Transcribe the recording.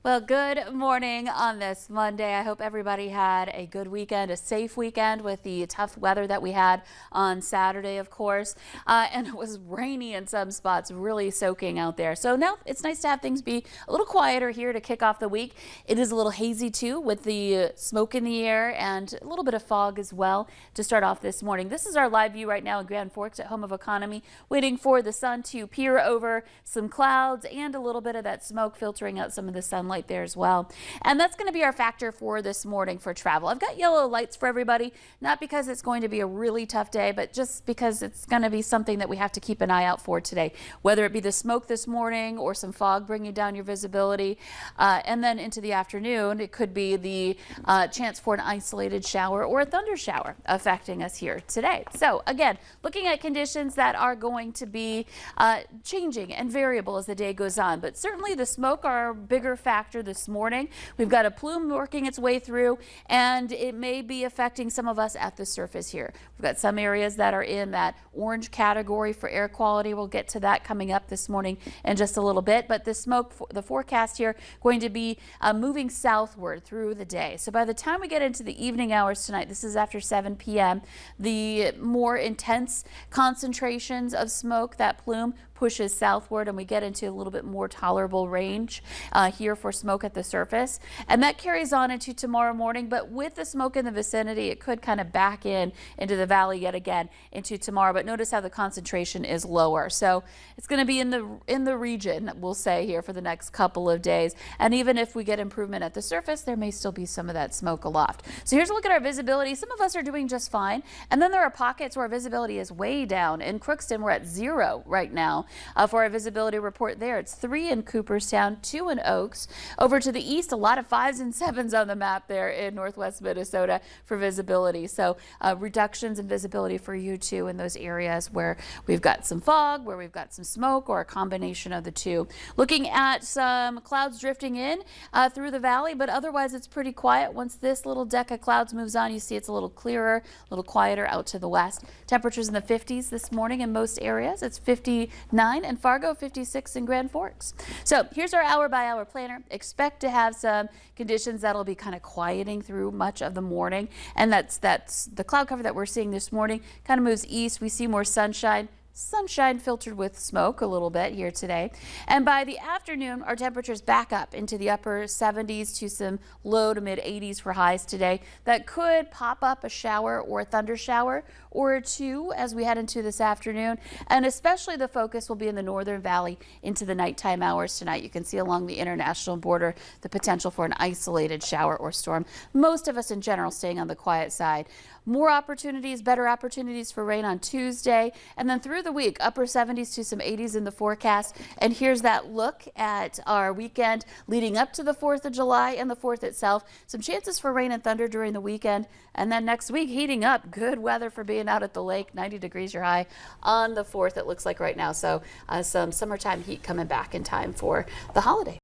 Well, good morning on this Monday. I hope everybody had a good weekend, a safe weekend with the tough weather that we had on Saturday, of course. And it was rainy in some spots, really soaking out there. So now it's nice to have things be a little quieter here to kick off the week. It is a little hazy too with the smoke in the air and a little bit of fog as well to start off this morning. This is our live view right now in Grand Forks at Home of Economy, waiting for the sun to peer over some clouds and a little bit of that smoke filtering out some of the sunlight there as well. And that's going to be our factor for this morning for travel. I've got yellow lights for everybody, not because it's going to be a really tough day, but just because it's going to be something that we have to keep an eye out for today, whether it be the smoke this morning or some fog bringing down your visibility. And then into the afternoon, it could be the chance for an isolated shower or a thunder shower affecting us here today. So again, looking at conditions that are going to be changing and variable as the day goes on, but certainly the smoke are a bigger factor this morning. We've got a plume working its way through, and it may be affecting some of us at the surface here. We've got some areas that are in that orange category for air quality. We'll get to that coming up this morning in just a little bit, but the smoke, the forecast here, going to be moving southward through the day. So by the time we get into the evening hours tonight, this is after 7 p.m., the more intense concentrations of smoke, that plume, pushes southward, and we get into a little bit more tolerable range here for smoke at the surface, and that carries on into tomorrow morning. But with the smoke in the vicinity, it could kind of back into the valley yet again into tomorrow. But notice how the concentration is lower, so it's going to be in the region, we'll say, here for the next couple of days. And even if we get improvement at the surface, there may still be some of that smoke aloft. So here's a look at our visibility. Some of us are doing just fine, and then there are pockets where our visibility is way down. In Crookston, we're at 0 right now. For our visibility report there, it's 3 in Cooperstown, 2 in Oaks. Over to the east, a lot of 5s and 7s on the map there in northwest Minnesota for visibility. So reductions in visibility for you too in those areas where we've got some fog, where we've got some smoke, or a combination of the two. Looking at some clouds drifting in through the valley, but otherwise it's pretty quiet. Once this little deck of clouds moves on, you see it's a little clearer, a little quieter out to the west. Temperatures in the 50s this morning in most areas. It's 59 in Fargo, 56 in Grand Forks. So here's our hour-by-hour planner. Expect to have some conditions that'll be kind of quieting through much of the morning, and that's the cloud cover that we're seeing this morning kind of moves east. We see more sunshine filtered with smoke a little bit here today. And by the afternoon, our temperatures back up into the upper 70s to some low to mid 80s for highs today. That could pop up a shower or a thunder shower or two as we head into this afternoon. And especially the focus will be in the northern valley into the nighttime hours tonight. You can see along the international border the potential for an isolated shower or storm. Most of us in general staying on the quiet side. More opportunities, better opportunities for rain on Tuesday, and then through the week, upper 70s to some 80s in the forecast. And here's that look at our weekend leading up to the 4th of July and the 4th itself. Some chances for rain and thunder during the weekend, and then next week heating up. Good weather for being out at the lake. 90 degrees your high on the 4th, it looks like right now. So some summertime heat coming back in time for the holiday.